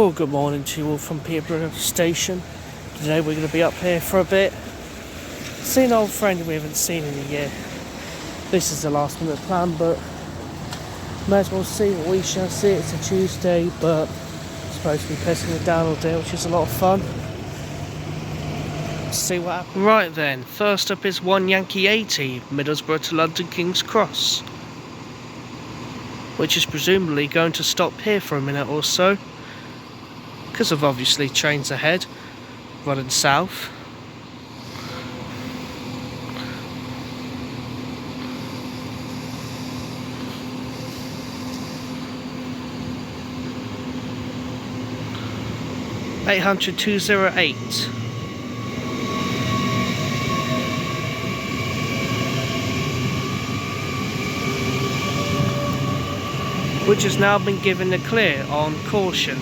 Well, good morning to you all from Peterborough Station. Today we're going to be up here for a bit. See an old friend we haven't seen in a year. This is the last minute plan, but may as well see what we shall see. It's a Tuesday, but it's supposed to be pissing it down all day, which is a lot of fun. Let's see what happens. Right then, first up is 1 Yankee 80, Middlesbrough to London King's Cross, which is presumably going to stop here for a minute or so, because of obviously trains ahead running south. (800-208). Which has now been given the clear on caution.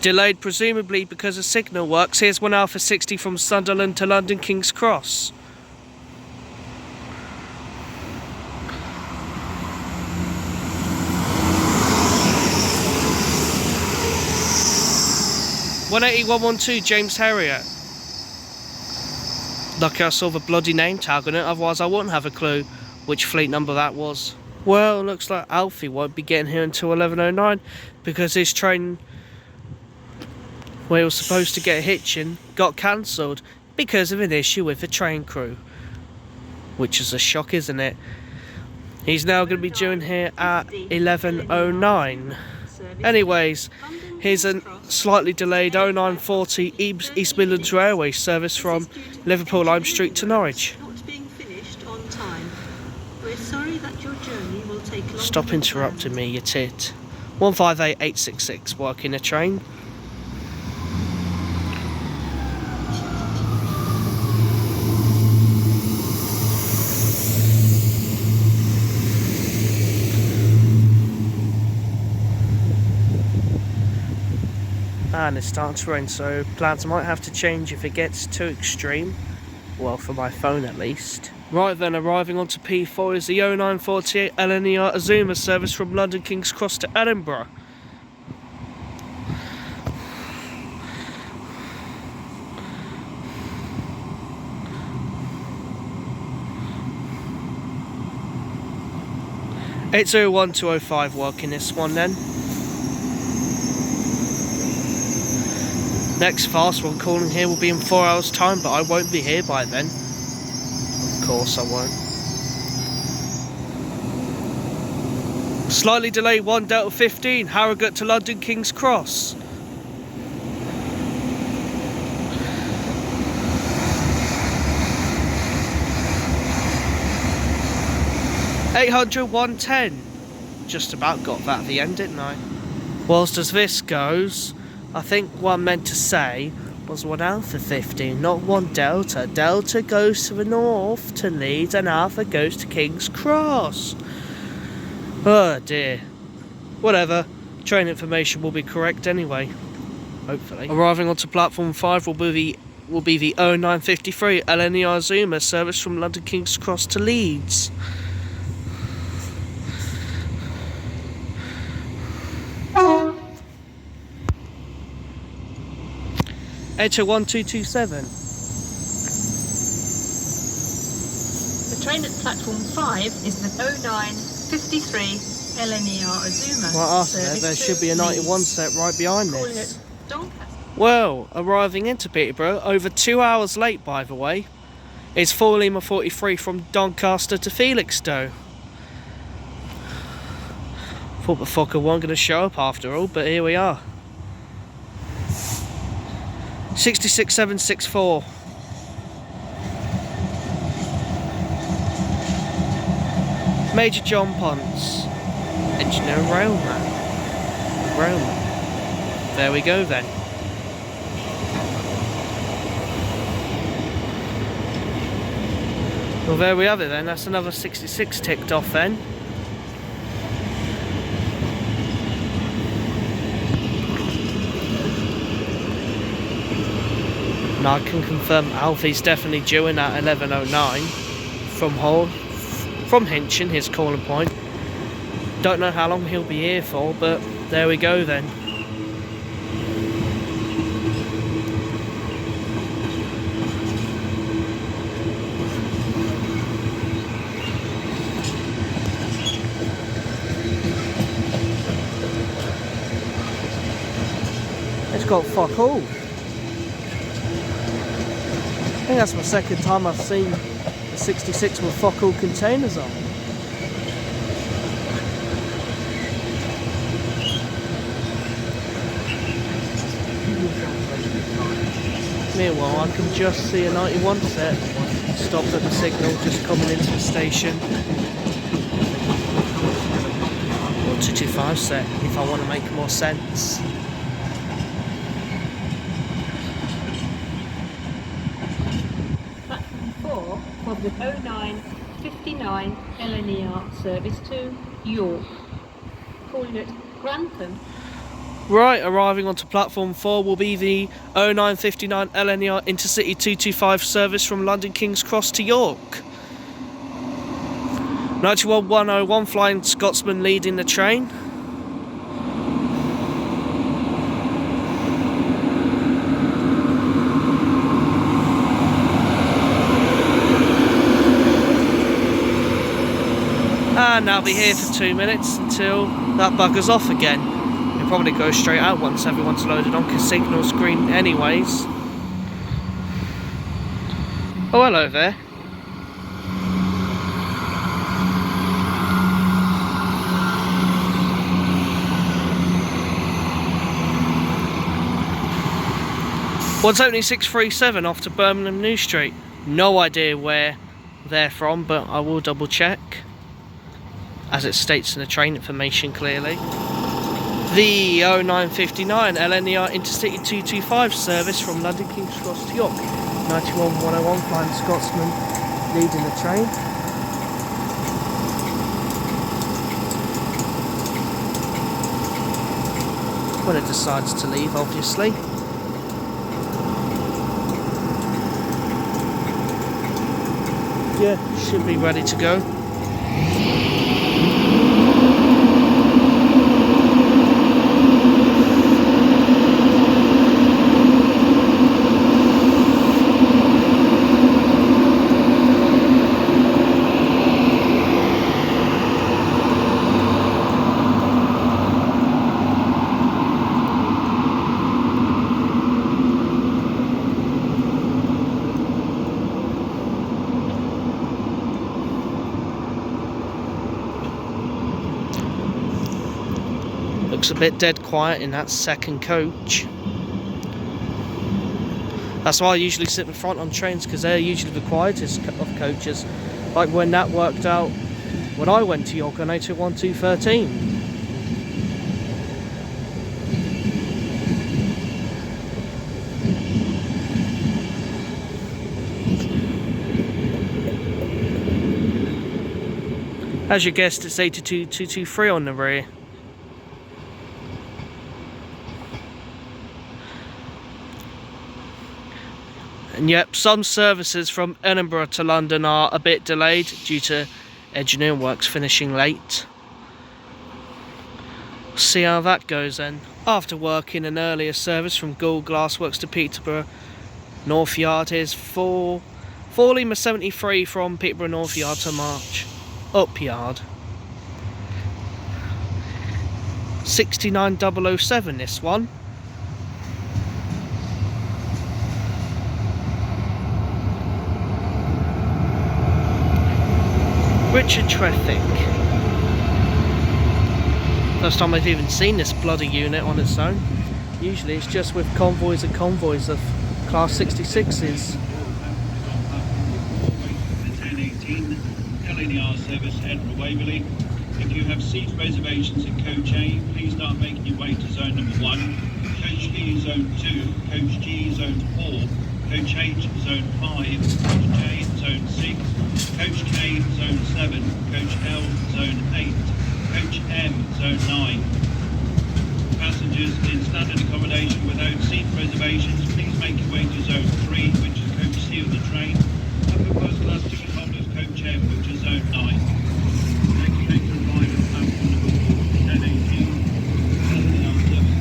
Delayed presumably because of signal works. Here's 1 Alpha 60 from Sunderland to London King's Cross. (180-112) James Harrier. Lucky I saw the bloody name tag on it, otherwise I wouldn't have a clue which fleet number that was. Well, looks like Alfie won't be getting here until 11:09 because his train where he was supposed to get hitching got cancelled because of an issue with the train crew, which is a shock, isn't it? He's now going to be due in here at 11:09. Anyways, here's a slightly delayed 0940 East Midlands Railway service from Liverpool Lime Street to Norwich. Not being finished on time. We're sorry that your journey will take longer. Stop interrupting me, you tit. 158866 working a train. And it's starting to rain, so plans might have to change if it gets too extreme. Well, for my phone at least. Right then, arriving onto P4 is the 0948 LNER Azuma service from London King's Cross to Edinburgh. It's 01205 working this one then. Next fast one calling here will be in 4 hours time, but I won't be here by then. Of course I won't. Slightly delayed 1 Delta 15, Harrogate to London King's Cross. (800-110). Just about got that at the end, didn't I? Whilst as this goes, I think what I meant to say was 1 Alpha 15, not 1 Delta. Delta goes to the north to Leeds and Alpha goes to King's Cross. Oh dear. Whatever. Train information will be correct anyway. Hopefully. Arriving onto platform 5 will be the 0953 LNER Zuma service from London King's Cross to Leeds. Enter 1227. The train at platform 5 is the 0953 LNER Azuma. Right after there should be a 91 set right behind Calling this. it Doncaster. Well, arriving into Peterborough, over 2 hours late by the way, is 4 Lima 43 from Doncaster to Felixstowe. Thought the fucker wasn't going to show up after all, but here we are. 66764. Major John Ponce, engineer and railman. There we go then. Well, there we have it then. That's another 66 ticked off then. And I can confirm Alfie's definitely due in at 11:09 from Hull, from Hinchin, his calling point. Don't know how long he'll be here for, but there we go then. It's got fuck all. I think that's my second time I've seen a 66 with fuck all containers on. Meanwhile, I can just see a 91 set stopped at the signal, just coming into the station. Or 225 set, if I want to make more sense. Platform 4 of the 0959 LNER service to York. Calling it Grantham. Right, arriving onto platform 4 will be the 0959 LNER Intercity 225 service from London King's Cross to York. 91101 Flying Scotsman leading the train. And I'll be here for 2 minutes until that buggers off again. It'll probably go straight out once everyone's loaded on, because signal's green anyways. Oh, hello there. One's only 637 off to Birmingham New Street. No idea where they're from, but I will double check, as it states in the train information clearly. The 0959 LNER Intercity 225 service from London King's Cross to York. 91101 Flying Scotsman leading the train. When it decides to leave, obviously. Yeah, should be ready to go. Looks a bit dead quiet in that second coach. That's why I usually sit in front on trains, because they're usually the quietest of coaches. Like when that worked out when I went to York on 021213. As you guessed, it's 82223 on the rear. And yep, some services from Edinburgh to London are a bit delayed due to engineering works finishing late. See how that goes then. After working an earlier service from Gould Glassworks to Peterborough North Yard, here's 4 Lima 73 from Peterborough North Yard to March Up Yard. 69007 this one. Richard Traffic. First time I've even seen this bloody unit on its own. Usually it's just with convoys and convoys of Class 66s. 1018 LNER service Edinburgh Waverley. If you have seat reservations in Coach A, please start making your way to zone number 1. Coach B, zone 2. Coach G, zone 4. Coach H, zone 5. Coach J, zone 6. Coach K, zone 7. Coach L, zone 8. Coach M, zone 9. passengers in standard accommodation without seat reservations, please make your way to Zone 3, which is Coach C of the train. And for first class ticket holders, Coach M, which is Zone 9. Next train to arrive at platform number 4, 1018, LNER service.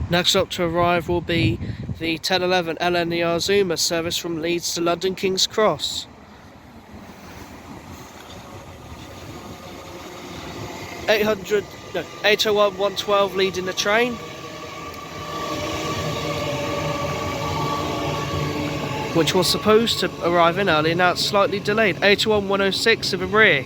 Next up to arrive will be the 1011 LNER Zuma service from Leeds to London King's Cross. 801 112 leading the train, which was supposed to arrive in early, now it's slightly delayed. 801 106 in the rear.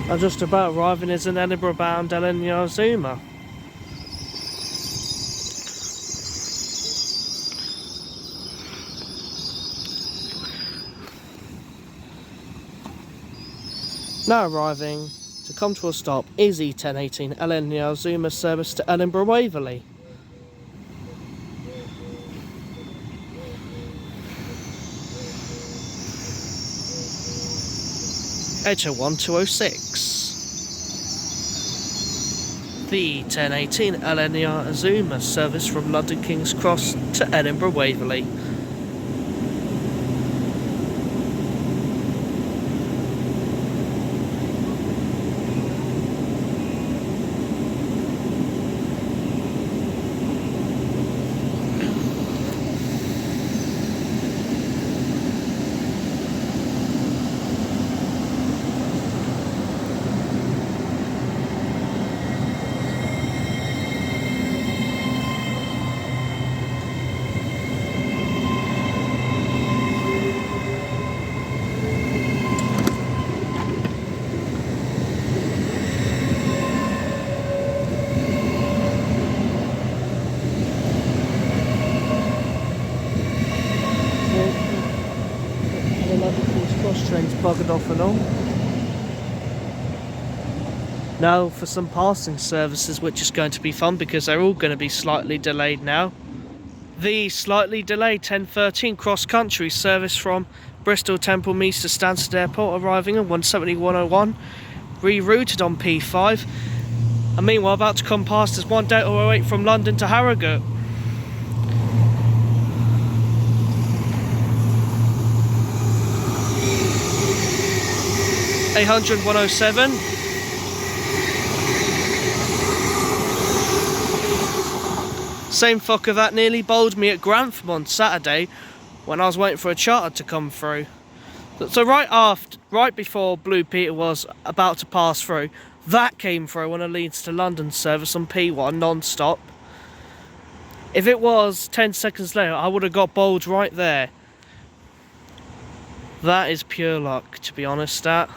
And just about arriving is an Edinburgh bound LNER Zuma. Now arriving to come to a stop is E1018 LNER Zuma service to Edinburgh Waverley. HO1 206. The 1018 LNER Zuma service from London King's Cross to Edinburgh Waverley. The London King's Cross train's buggered off and all. Now for some passing services, which is going to be fun because they're all going to be slightly delayed now. The slightly delayed 1013 cross country service from Bristol Temple Meads to Stansted Airport, arriving at 17101, rerouted on P5. And meanwhile, about to come past is 1 Delta 08 from London to Harrogate. A100 107. Same fucker that nearly bowled me at Grantham on Saturday when I was waiting for a charter to come through. So right before Blue Peter was about to pass through, that came through on a Leeds to London service on P1 non-stop. If it was 10 seconds later, I would have got bowled right there. That is pure luck, to be honest. That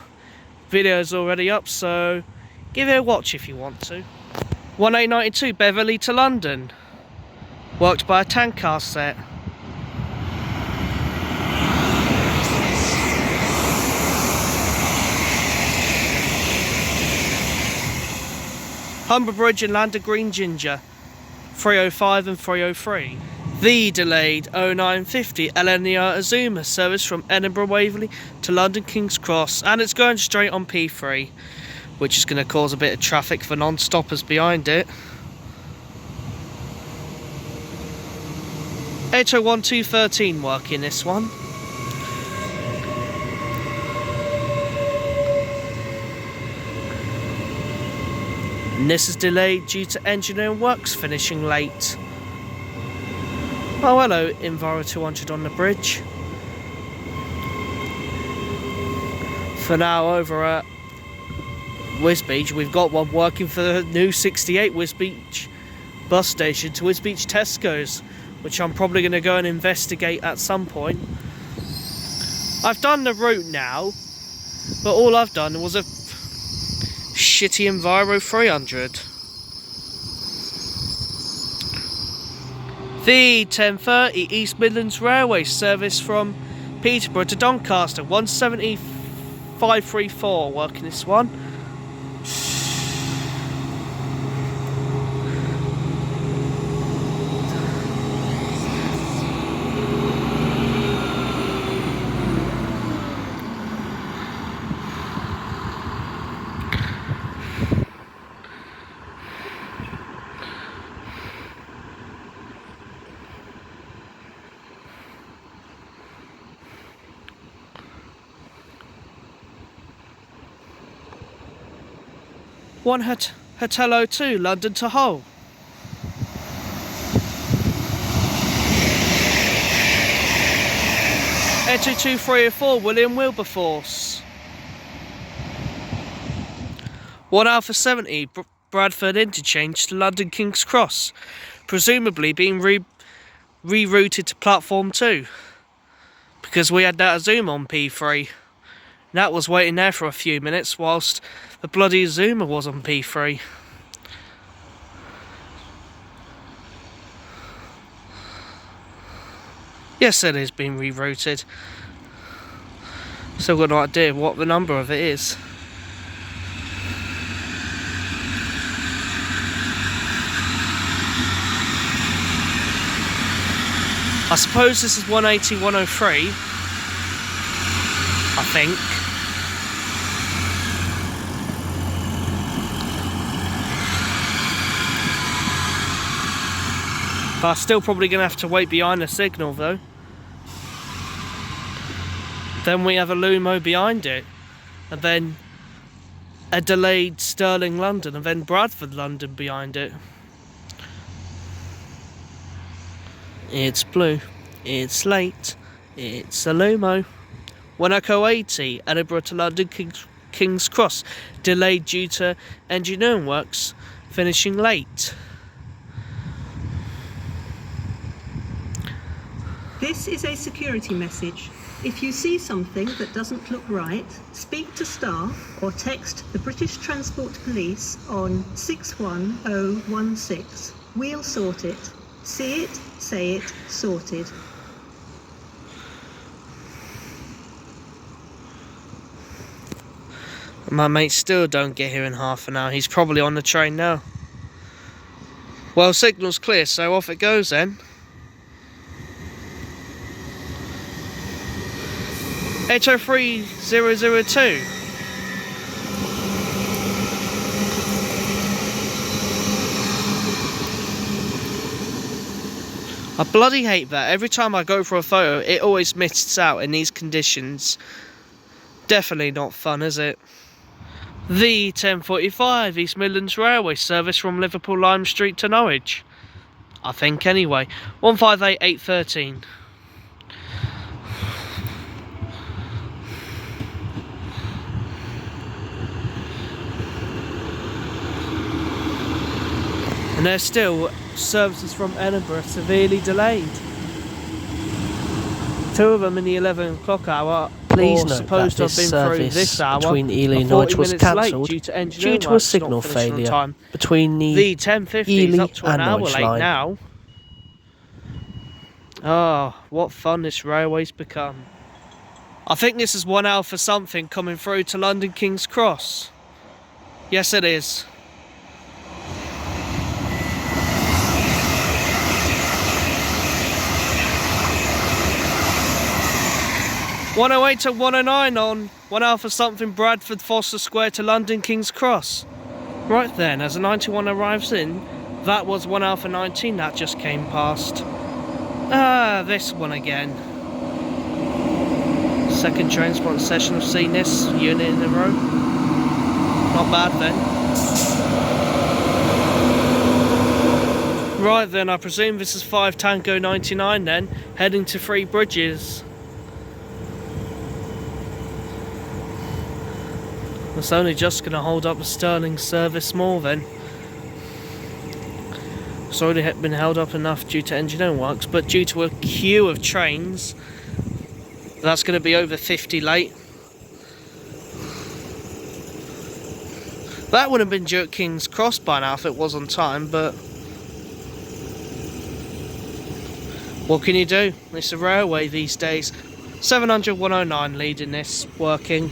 video's already up, so give it a watch if you want to. 1892 Beverley to London, worked by a tank car set. Humber Bridge and Lander Green Ginger, 305 and 303. The delayed 0950 LNER Zuma service from Edinburgh Waverley to London King's Cross, and it's going straight on P3, which is going to cause a bit of traffic for non-stoppers behind it. HO1 213 working this one. And this is delayed due to engineering works finishing late. Oh hello, Enviro 200 on the bridge. For now, over at Wisbech, we've got one working for the new 68 Wisbech bus station to Wisbech Tesco's, which I'm probably going to go and investigate at some point. I've done the route now, but all I've done was a shitty Enviro 300. The 10:30 East Midlands Railway service from Peterborough to Doncaster, 170,534, working this one. One Hotel 02, London to Hull. Air 22304, William Wilberforce. 1 Alpha 70, Bradford interchange to London King's Cross, presumably being rerouted to platform 2, because we had that Zoom on P3. That was waiting there for a few minutes whilst the bloody Zoomer was on P3. Yes, it is being rerouted. Still got no idea what the number of it is. I suppose this is 180, 103. I think. But I'm still probably going to have to wait behind the signal though. Then we have a Lumo behind it. And then a delayed Stirling London. And then Bradford London behind it. It's blue. It's late. It's a Lumo. 1 Echo 80, Edinburgh to London King's Cross. Delayed due to engineering works. Finishing late. This is a security message. If you see something that doesn't look right, speak to staff or text the British Transport Police on 61016. We'll sort it. See it, say it, sorted. My mate still don't get here in half an hour. He's probably on the train now. Well, signal's clear, so off it goes then. 803002. I bloody hate that. Every time I go for a photo, it always mists out in these conditions. Definitely not fun, is it? The 10:45 East Midlands Railway service from Liverpool Lime Street to Norwich. I think anyway. 158813. And there's still services from Edinburgh severely delayed. 2 of them in the 11 o'clock hour. Please note supposed that to have been through this hour between Ely and are 40 Norwich was minutes late cancelled due to a signal failure between the the 10:50 is Ely up to an and hour Norwich late line. now. Oh, what fun this railway's become. I think this is 1 Alpha something coming through to London King's Cross. Yes, it is. 108 to 109 on 1 Alpha something Bradford Foster Square to London King's Cross. Right then, as a 91 arrives in, that was 1 Alpha 19 that just came past. This one again. Second trainspotting session I've seen this unit in a row. Not bad then. Right then, I presume this is 5 Tango 99 then, heading to Three Bridges. It's only just going to hold up a Stirling service more then. It's already been held up enough due to engineering works, but due to a queue of trains, that's going to be over 50 late. That would have been due at King's Cross by now if it was on time, but What can you do? It's a railway these days. 700 109 leading this, working.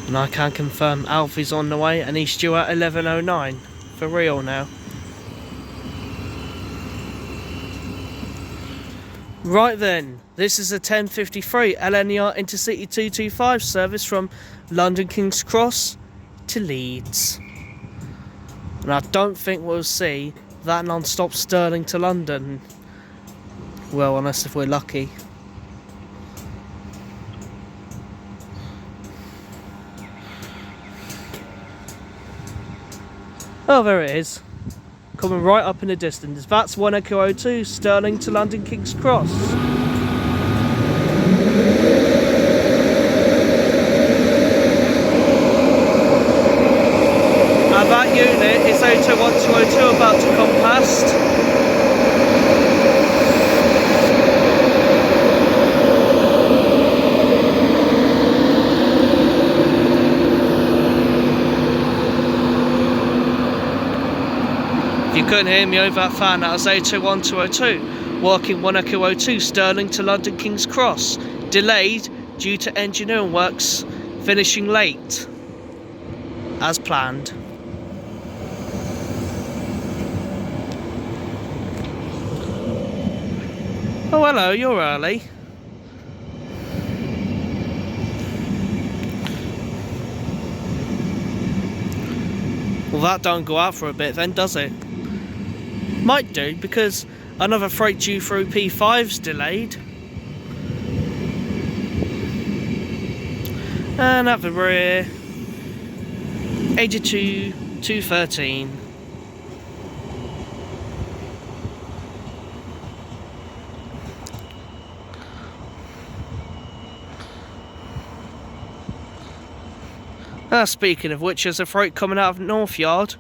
And I can confirm Alfie's on the way and he's due at 11:09. For real now. Right then, this is a 10:53 LNER Intercity 225 service from London King's Cross to Leeds. And I don't think we'll see that non-stop Stirling to London. Well, unless if we're lucky. Oh, there it is. Coming right up in the distance. That's 1 Echo 02, Stirling to London King's Cross. And that unit is 021202 about to come past. You couldn't hear me over that fan, that was 021202, working 1 Echo 02, Stirling to London King's Cross, delayed due to engineering works finishing late, as planned. Oh hello, you're early. Well, that don't go out for a bit then, does it? Might do, because another freight due through P5's delayed. And at the rear, 82-213. Speaking of which, there's a freight coming out of North Yard.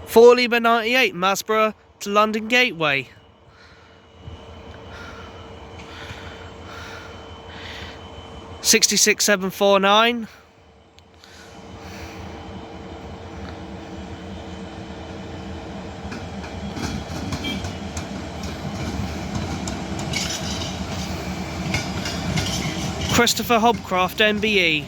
4 Lima 98, Masborough to London Gateway. $66,749. Christopher Hobcroft, MBE.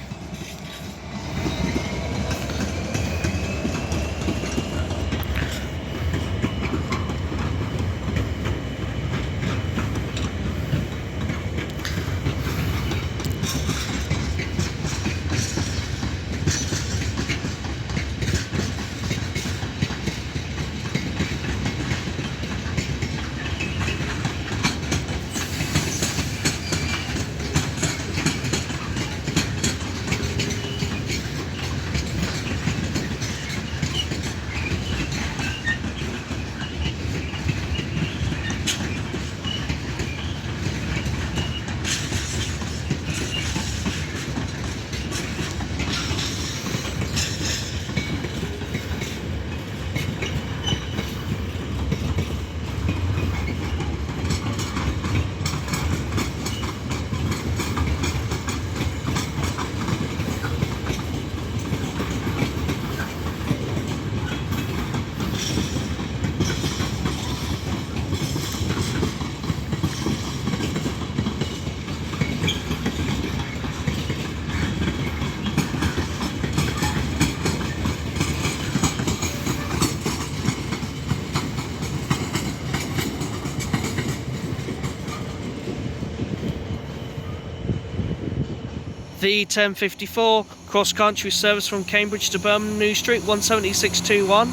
The 1054 cross-country service from Cambridge to Birmingham New Street, 17621.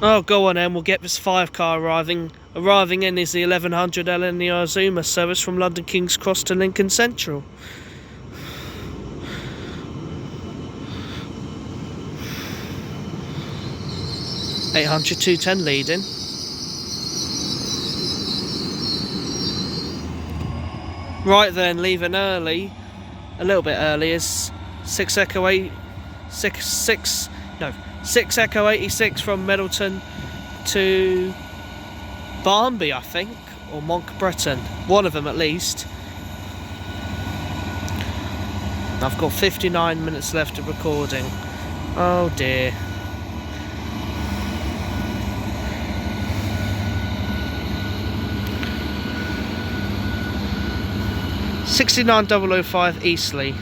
Oh, go on then, we'll get this 5 car arriving Arriving in is the 1100 LNER Zuma service from London King's Cross to Lincoln Central. (800 210) leading. Right then, leaving early, a little bit early, is 6 Echo 86 from Middleton to Barnby, I think, or Monk Breton, one of them at least. I've got 59 minutes left of recording. Oh dear. (69,005) Eastleigh.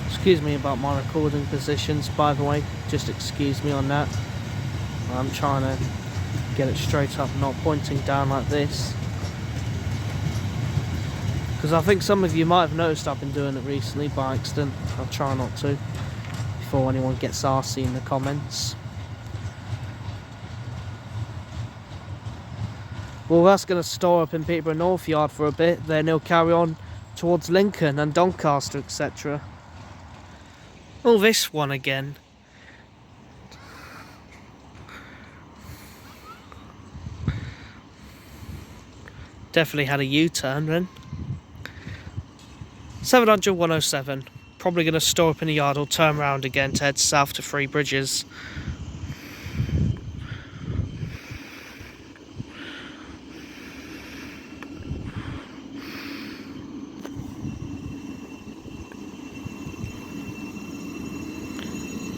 Excuse me about my recording positions, by the way, just excuse me on that. I'm trying to get it straight up, not pointing down like this. Because I think some of you might have noticed I've been doing it recently by accident. I'll try not to, before anyone gets arsey in the comments. Well, that's going to store up in Peterborough North Yard for a bit, then he'll carry on towards Lincoln and Doncaster, etc. Oh, this one again. Definitely had a U-turn then. 700 107. Probably going to store up in the yard or turn round again to head south to Three Bridges.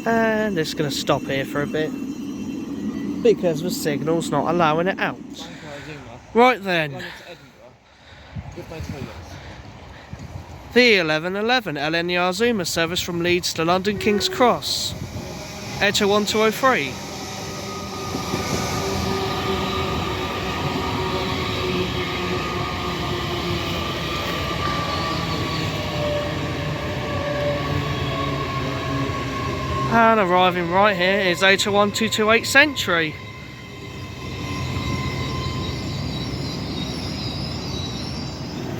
And it's going to stop here for a bit because the signal's not allowing it out. Right then, the 1111 LNER Zuma service from Leeds to London King's Cross, Echo 1203. And arriving right here is 801 Century.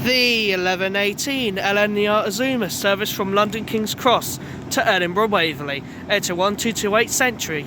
The 1118 LNER Zuma service from London King's Cross to Edinburgh Waverley, 801 Century.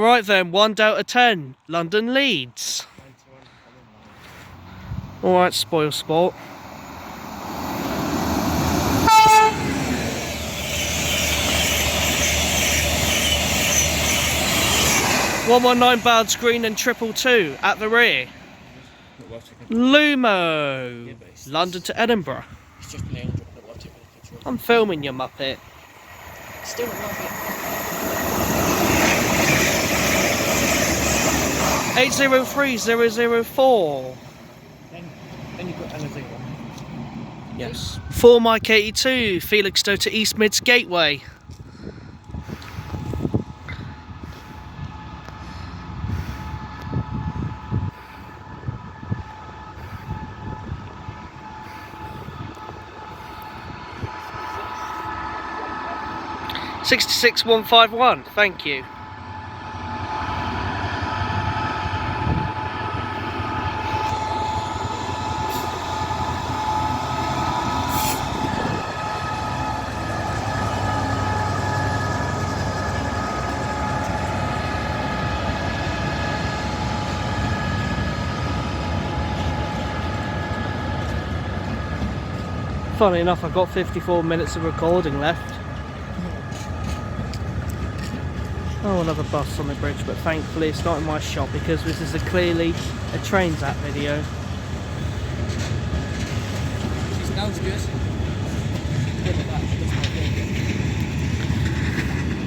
Right then, 1 Delta 10, London Leeds. Alright, spoil sport. (119) Bard's Green and 222 at the rear. Lumo, London to Edinburgh. I'm filming you, Muppet. Still not like it. 803004. Then you've got another one. Yes. 4 Mike 82, Felixstowe to East Mids Gateway. $66,151, thank you. Funny enough, I've got 54 minutes of recording left. Oh, another bus on the bridge, but thankfully it's not in my shop because this is clearly a Trains app video. She smells good.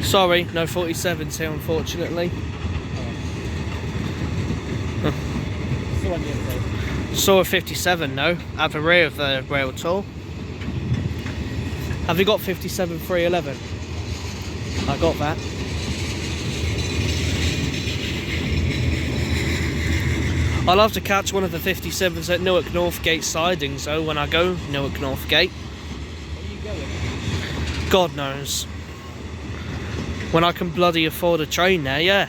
Sorry, no 47s here unfortunately. Saw a 57 no, at the rear of the rail tour. Have you got 57 311? I got that. I'll have to catch one of the 57s at Newark Northgate sidings though when I go Newark Northgate. Where are you going? God knows. When I can bloody afford a train there, yeah.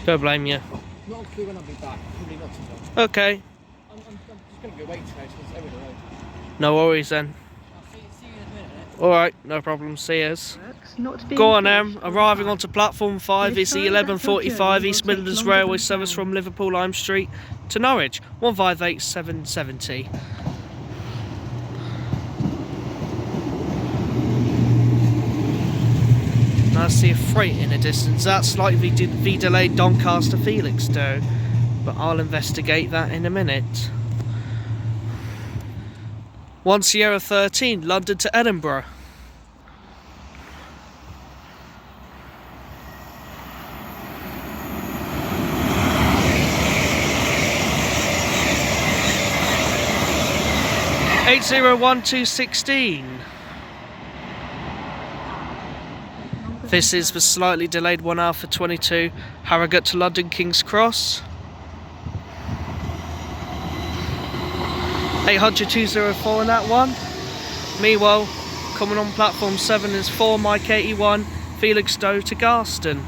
Don't blame you. Not a clue when I'll be back. Probably not too long. Okay. I'm just going to go wait today because it's over the road. No worries then. I'll see you in a minute. Alright, no problem. See us. Not being Go on, finished arriving onto platform 5 is the If so, that 11:45 journey East will take Midlands longer Railway than service planned. from Liverpool Lime Street to Norwich, 158770. Now I see a freight in the distance. That's slightly delayed Doncaster Felixstowe, but I'll investigate that in a minute. 1 Sierra 13, London to Edinburgh. $801216. This is the slightly delayed 1 Alpha 22 Harrogate to London King's Cross. 800-204 on that one. Meanwhile, coming on platform 7 is 4 Mike 81 Felixstowe to Garston.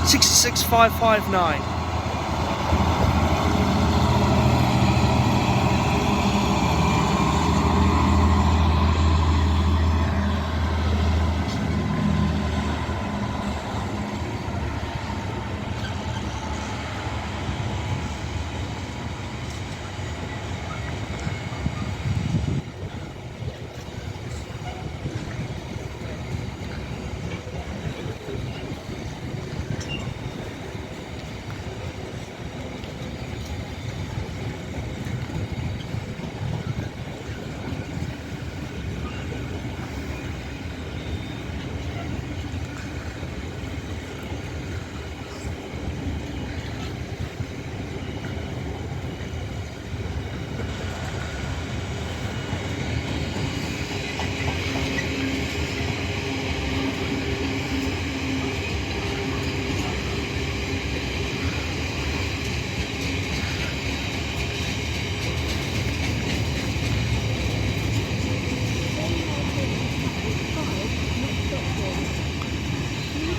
$66,559.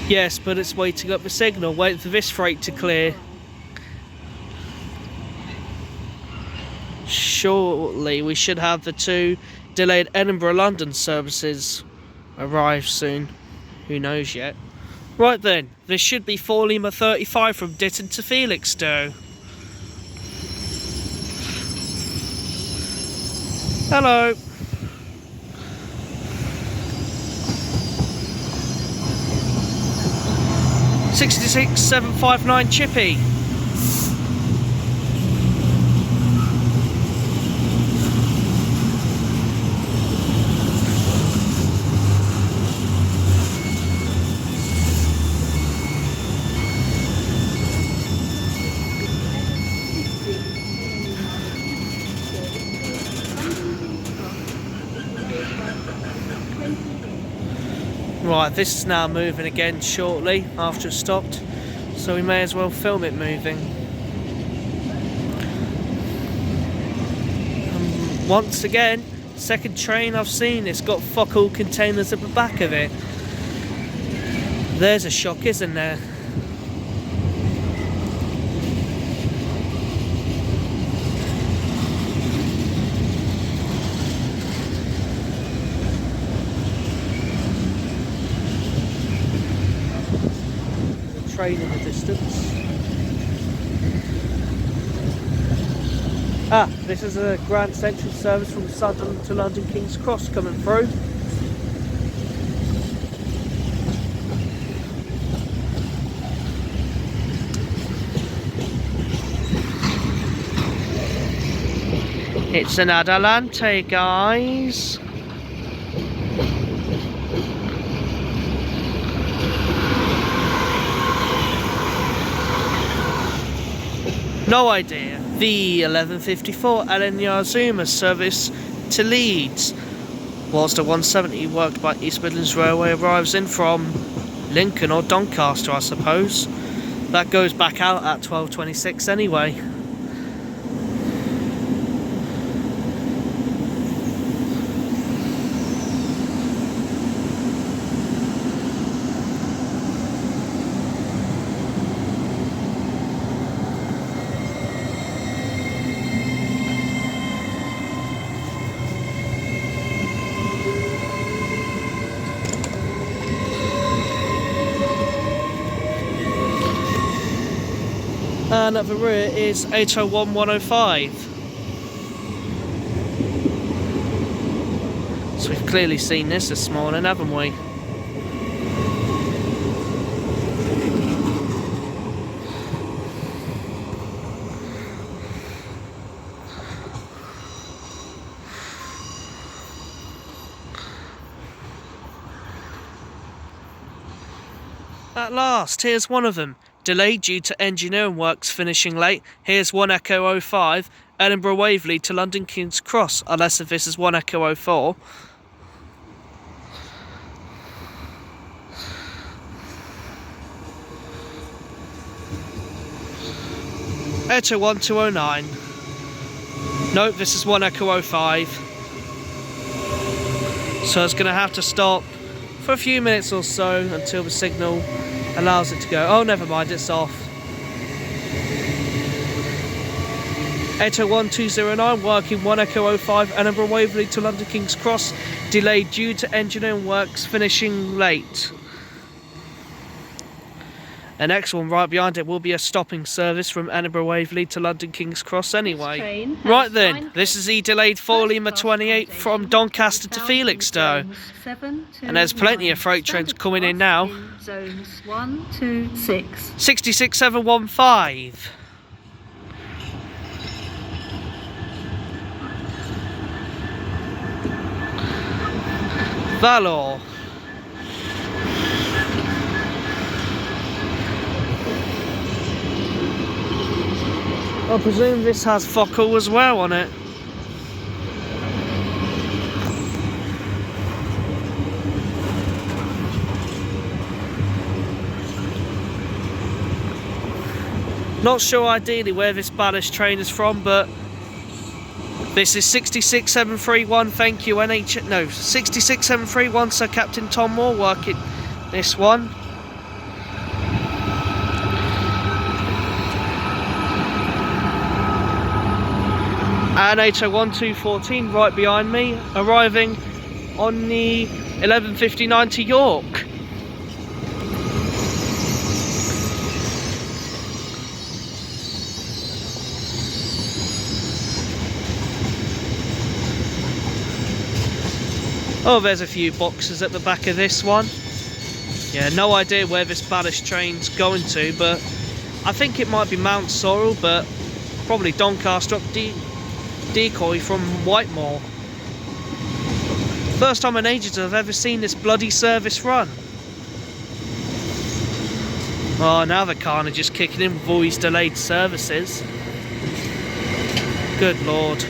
Yes, but it's waiting up the signal, waiting for this freight to clear. Shortly, we should have the 2 delayed Edinburgh-London services arrive soon. Who knows yet? Right then, this should be 4 Lima 35 from Ditton to Felixstowe. Hello. $66,759 Chippy. Right, this is now moving again shortly after it stopped, so we may as well film it moving. Once again, second train I've seen, it's got fuck all containers at the back of it. There's a shock, isn't there? Train in the distance. This is a Grand Central service from Sunderland to London King's Cross coming through. It's an Adelante, guys. No idea. The 1154 Alan Yazuma service to Leeds, whilst the 170 worked by East Midlands Railway arrives in from Lincoln or Doncaster, I suppose. That goes back out at 12:26 anyway. And at the rear is 801-105. So we've clearly seen this morning, haven't we? At last, here's one of them. Delayed due to engineering works finishing late. Here's 1 Echo 05, Edinburgh Waverley to London King's Cross, unless if this is 1 Echo 04. Echo 1209. Nope, this is 1 Echo 05. So it's going to have to stop for a few minutes or so until the signal allows it to go. Oh, never mind, it's off. 801-209, working 1 Echo 05, Edinburgh Waverley to London King's Cross, delayed due to engineering works finishing late. The next one right behind it will be a stopping service from Edinburgh Waverley to London King's Cross anyway. Right then, this is the delayed 4 Lima 28 from Doncaster to Felixstowe. And there's plenty of freight trains coming in now. Zones 1, 2, 6. 66715. Valor. I presume this has Focal as well on it. Not sure ideally where this ballast train is from, but this is 66731, thank you no, 66731, Sir Captain Tom Moore working this one. And 801214 right behind me, arriving on the 11:59 to York. Oh, there's a few boxes at the back of this one. Yeah, no idea where this ballast train's going to, but I think it might be Mount Sorrel, but probably Doncaster up decoy from Whitemore. First time in ages I've ever seen this bloody service run. Oh, now the carnage is kicking in with all these delayed services. Good lord.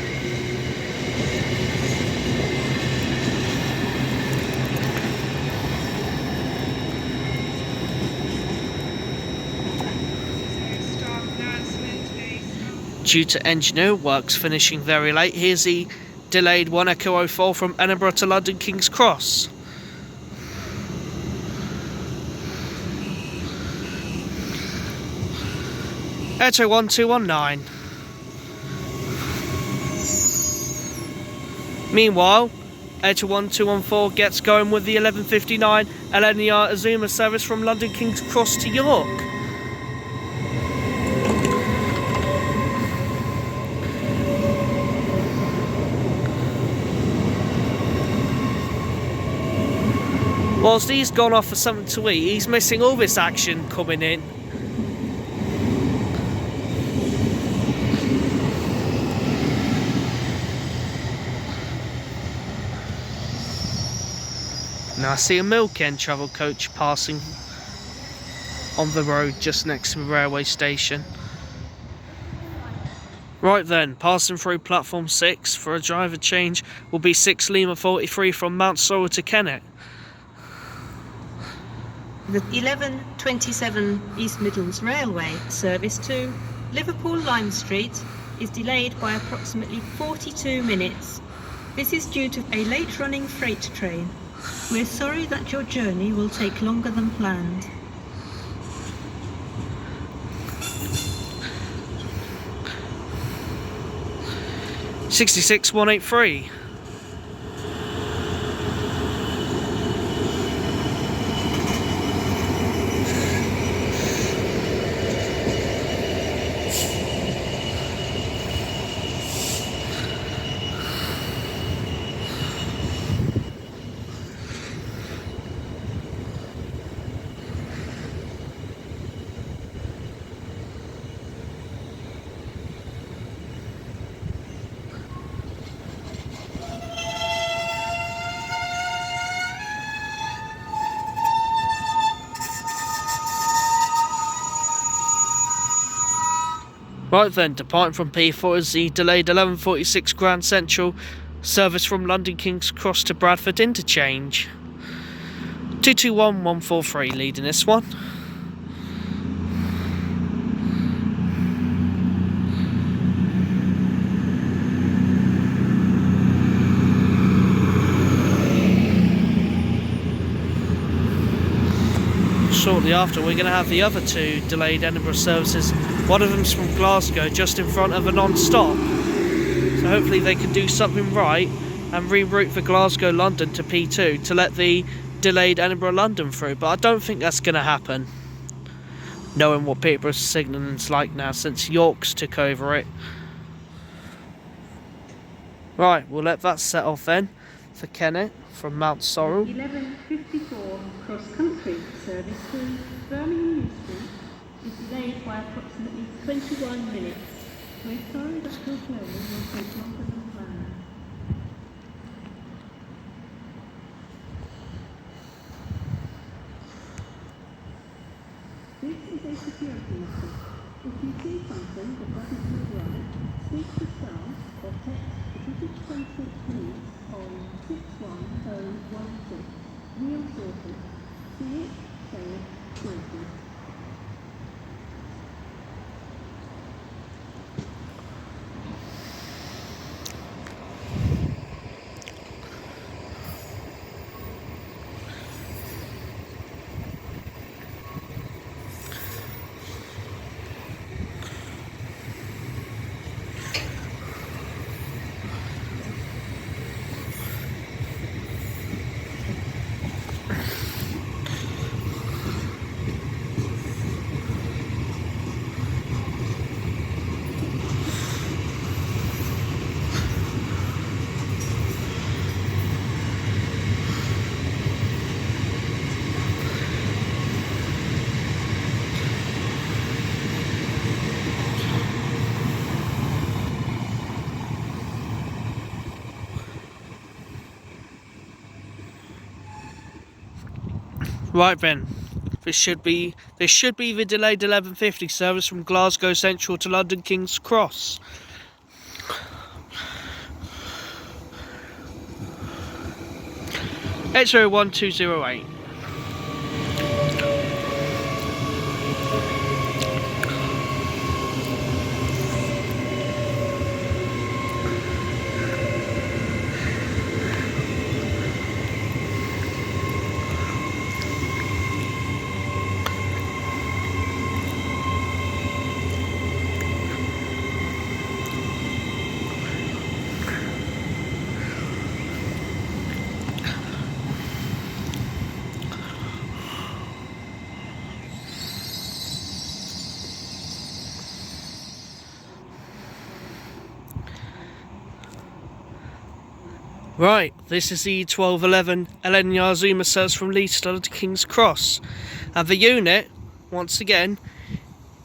Due to engineer works finishing very late, here's the delayed 1 Echo 04 from Edinburgh to London King's Cross. Echo 1219. Meanwhile, Echo 1214 gets going with the 11:59 LNER Azuma service from London King's Cross to York. Whilst he's gone off for something to eat, he's missing all this action coming in. Now I see a Milk End travel coach passing on the road just next to the railway station. Right then, passing through platform 6 for a driver change will be 6 Lima 43 from Mount Sorrel to Kennet. The 11:27 East Midlands Railway service to Liverpool Lime Street is delayed by approximately 42 minutes. This is due to a late running freight train. We're sorry that your journey will take longer than planned. $66,183. Right then, departing from P4 is the delayed 11:46 Grand Central service from London King's Cross to Bradford interchange. 221143 leading this one. Shortly after, we're going to have the other two delayed Edinburgh services. One of them's from Glasgow, just in front of a non-stop. So hopefully they can do something right and reroute the Glasgow-London to P2 to let the delayed Edinburgh-London through. But I don't think that's going to happen, knowing what Peterborough's signalling's like now since York's took over it. Right, we'll let that set off then for Kennet from Mount Sorrel. 11:54 cross-country service to Birmingham New Street is delayed by approximately 21 minutes. We're sorry that your journey will take longer than planned. This is a security message. If you see something that doesn't look right, speak to staff or text the British Transport Police on 61016. We'll sort it. See it, say it, sort it. Right then, this should be the delayed 11:50 service from Glasgow Central to London King's Cross. X01208. Right, this is the 1211 Elenia Zuma service from Leeds to King's Cross. And the unit, once again,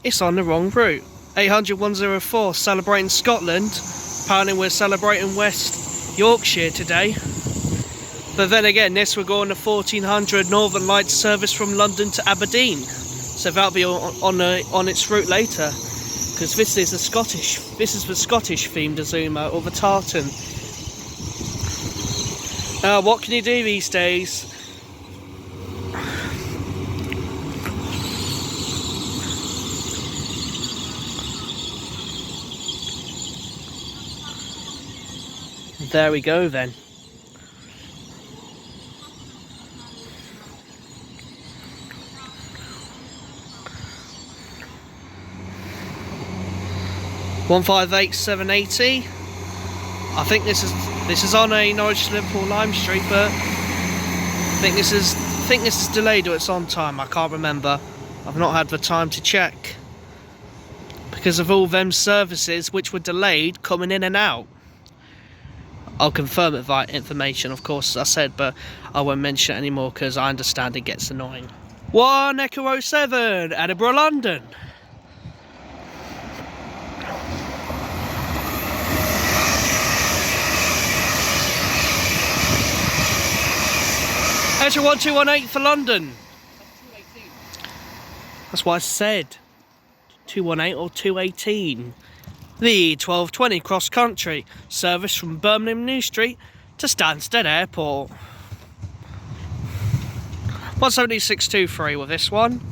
it's on the wrong route. 800-104, celebrating Scotland. Apparently we're celebrating West Yorkshire today. But then again, this will go on the 1400 Northern Lights service from London to Aberdeen. So that'll be on its route later. Because this is the Scottish themed Zuma, or the Tartan. What can you do these days? There we go then. $158,780. I think this is on a Norwich to Liverpool Lime Street, but I think this is delayed or it's on time. I can't remember. I've not had the time to check because of all them services which were delayed coming in and out. I'll confirm it via information, of course, as I said, but I won't mention it anymore because I understand it gets annoying. 1 Echo 07, Edinburgh, London. Extra 1218 for London. That's what I said. 218 or 218. The 1220 cross country service from Birmingham New Street to Stansted Airport. 176.23 with this one.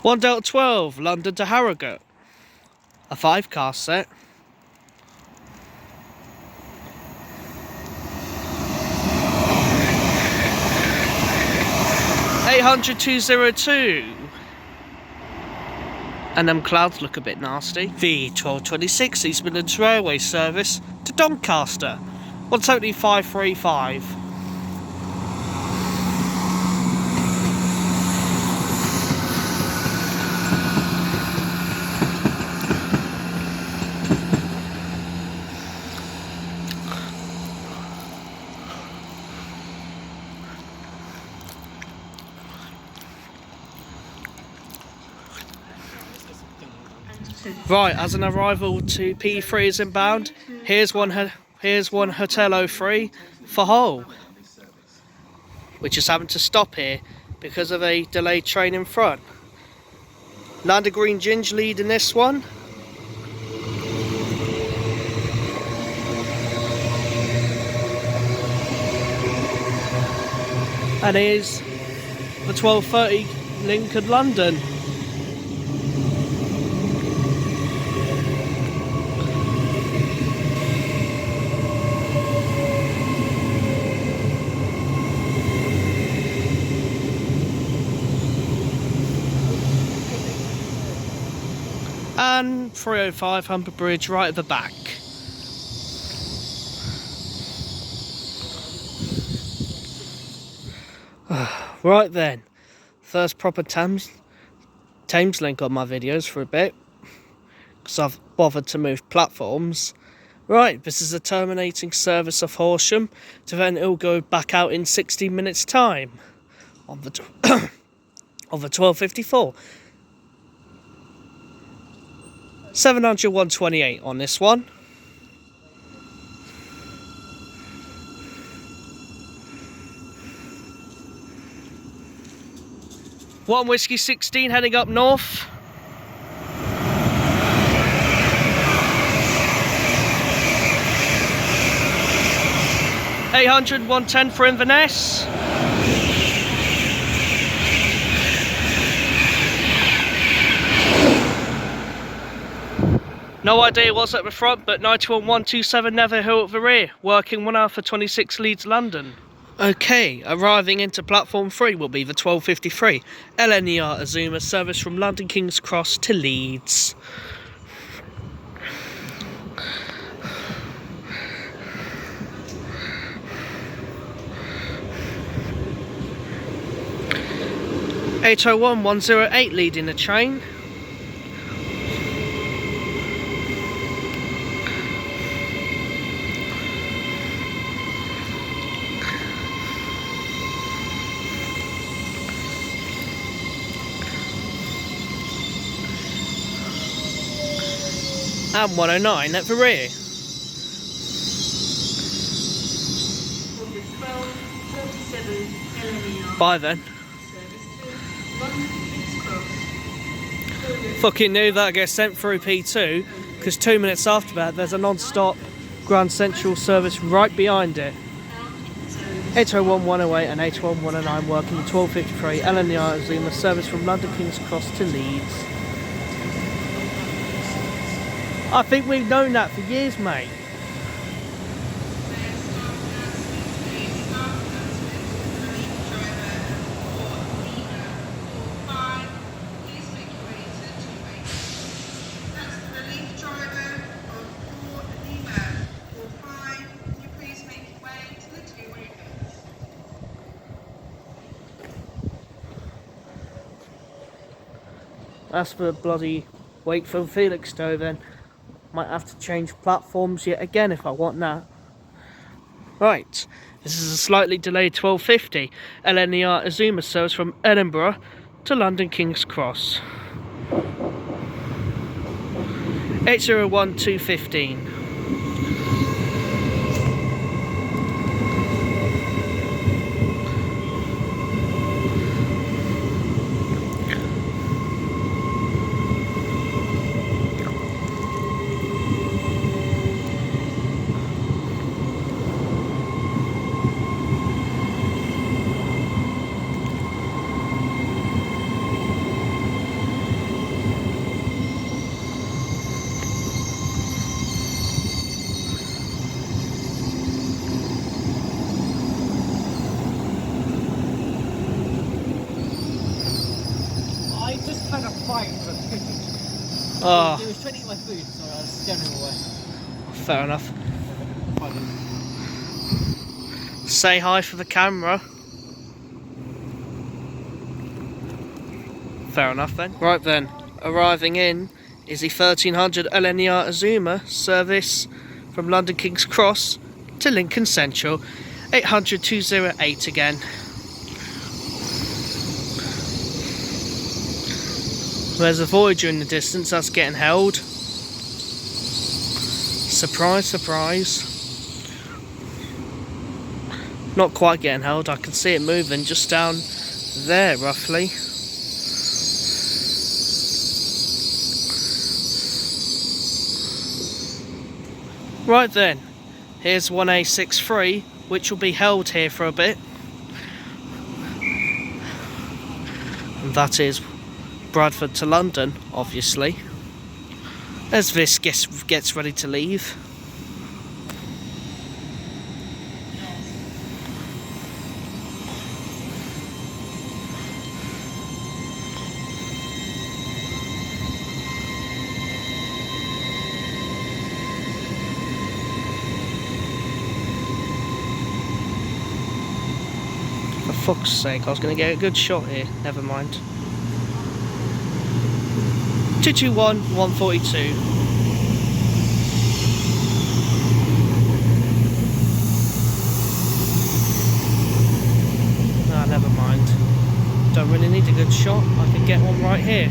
One Delta 12, London to Harrogate. A 5-car set. $800-202. And them clouds look a bit nasty. The 1226 East Midlands Railway service to Doncaster. 175.35. Right, as an arrival to P3 is inbound, here's one Hotel 03 for Hull, which is having to stop here because of a delayed train in front. Lander Green Ginge leading this one. And here's the 1230 Lincoln London. And 305 Humber Bridge right at the back. Right then, first proper Thames link on my videos for a bit, because I've bothered to move platforms Right, this is a terminating service of Horsham, to then it'll go back out in 16 minutes time on the on the 12:54. 700/128 on this one. One Whiskey 16 heading up north. $800/110 for Inverness. No idea what's at the front, but 91/127 Netherhill at the rear, working 1 hour for 26 Leeds London. Okay, arriving into platform 3 will be the 12:53 LNER Azuma service from London King's Cross to Leeds. $801/108 leading the train. And 109 at the rear. Bye then. Fucking knew that gets sent through P2, because 2 minutes after that there's a non-stop Grand Central service right behind it. 801/108 and 801/109 working 12:53 LNER Azuma service from London King's Cross to Leeds. I think we've known that for years, mate. That's for bloody Wakefield Felixstowe then. Might have to change platforms yet again if I want that. Right, this is a slightly delayed 12:50 LNER Azuma service from Edinburgh to London King's Cross. 801/215. Had a fight with a pigeon. Oh, He was trying to eat my food, so I was scaring him away. fair enough. Say hi for the camera. Fair enough then. Right then, arriving in is the 1300 LNER Azuma service from London King's Cross to Lincoln Central. 800/208 again. There's a Voyager in the distance that's getting held. Surprise, surprise. Not quite getting held, I can see it moving just down there roughly. Right then, here's 1A63, which will be held here for a bit. And that is Bradford to London, obviously, as this gets ready to leave. For fuck's sake, I was going to get a good shot here, never mind. 221/142. Don't really need a good shot, I can get one right here.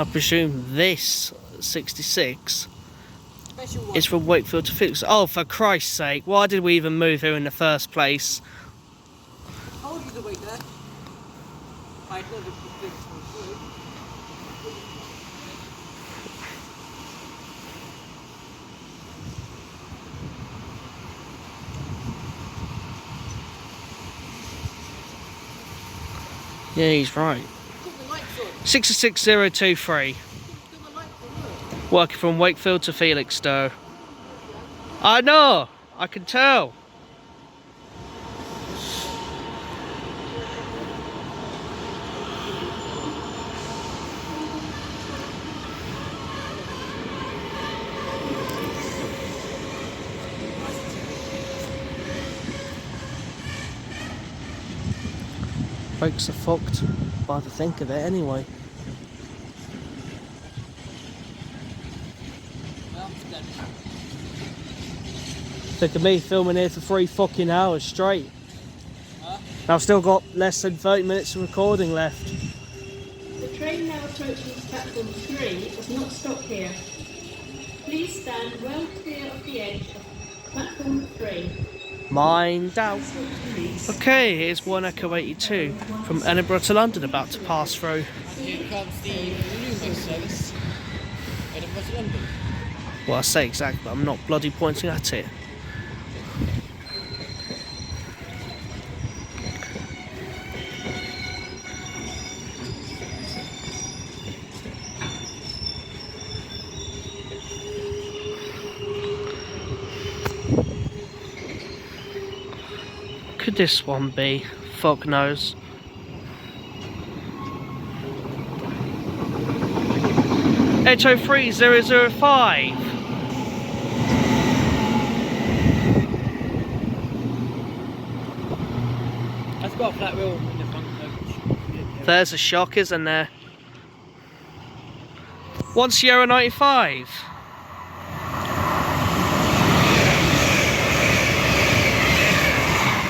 I presume this 66 is from Wakefield to Felix. Oh, for Christ's sake, why did we even move here in the first place? How old was the weight there? I know the big Yeah, he's right. 66023. Working from Wakefield to Felixstowe. I know, I can tell. Brakes are fucked by the think of it anyway. Look at me filming here for 3 fucking hours straight. I've still got less than 30 minutes of recording left. The train now approaching platform 3 does not stop here. Please stand well clear of the edge of platform 3. Mind out. Okay, here's 1 Echo 82 from Edinburgh to London about to pass through. Here comes the new bus service. Edinburgh to London. Well, I say exactly, but I'm not bloody pointing at it. Could this one be? Fuck knows. Echo 3005. That's got a flat wheel in the front coach. There's a shock, isn't there? 1 Sierra 95.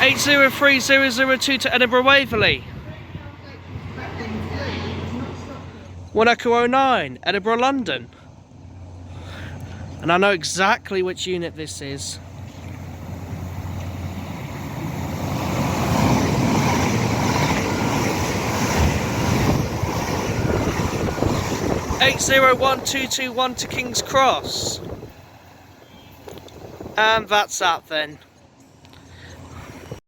Eight 803-002 to Edinburgh Waverley. 1 Echo 09, Edinburgh London. And I know exactly which unit this is. Eight 801-221 to King's Cross. And that's that then.